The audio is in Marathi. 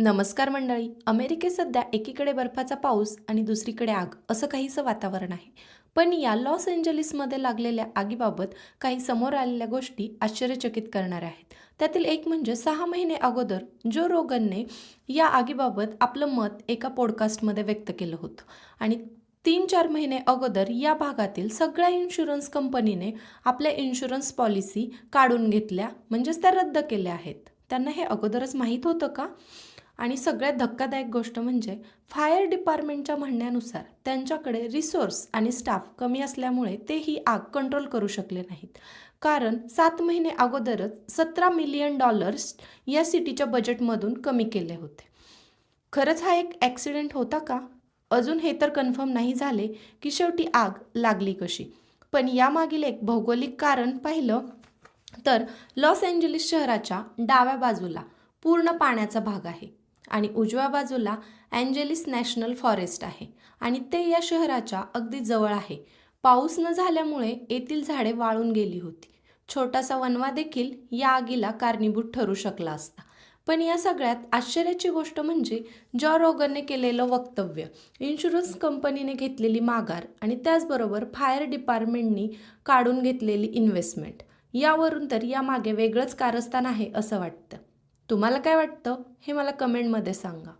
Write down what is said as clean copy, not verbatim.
नमस्कार मंडळी. अमेरिकेत सध्या एकीकडे बर्फाचा पाऊस आणि दुसरीकडे आग असं काहीसं वातावरण आहे. पण या लॉस एंजलिसमध्ये लागलेल्या आगीबाबत काही समोर आलेल्या गोष्टी आश्चर्यचकित करणाऱ्या आहेत. त्यातील एक म्हणजे 6 महिने अगोदर जो रोगनने या आगीबाबत आपलं मत एका पॉडकास्टमध्ये व्यक्त केलं होतं. आणि 3-4 महिने अगोदर या भागातील सगळ्या इन्शुरन्स कंपनीने आपल्या इन्शुरन्स पॉलिसी काढून घेतल्या, म्हणजेच त्या रद्द केल्या आहेत. त्यांना हे अगोदरच माहीत होतं का? आणि सगळ्यात धक्कादायक गोष्ट म्हणजे फायर डिपार्टमेंटच्या म्हणण्यानुसार त्यांच्याकडे रिसोर्स आणि स्टाफ कमी असल्यामुळे ते ही आग कंट्रोल करू शकले नाहीत. कारण 7 महिने अगोदरच $17 मिलियन या सिटीच्या बजेटमधून कमी केले होते. खरंच हा एक ॲक्सिडेंट होता का? अजून हे तर कन्फर्म नाही झाले की शेवटी आग लागली कशी. पण यामागील एक भौगोलिक कारण पाहिलं तर लॉस एंजलिस शहराच्या डाव्या बाजूला पूर्ण पाण्याचा भाग आहे आणि उजव्या बाजूला एंजेलिस नॅशनल फॉरेस्ट आहे आणि ते या शहराच्या अगदी जवळ आहे. पाऊस न झाल्यामुळे येथील झाडे वाळून गेली होती. छोटासा वणवा देखील या आगीला कारणीभूत ठरू शकला असता. पण या सगळ्यात आश्चर्याची गोष्ट म्हणजे जॉ रोगनने केलेलं वक्तव्य, इन्शुरन्स कंपनीने घेतलेली माघार आणि त्याचबरोबर फायर डिपार्टमेंटनी काढून घेतलेली इन्व्हेस्टमेंट. यावरून तर यामागे वेगळंच कारस्थान आहे असं वाटतं. तुम्हाला काय वाटतं हे मला कमेंटमध्ये सांगा.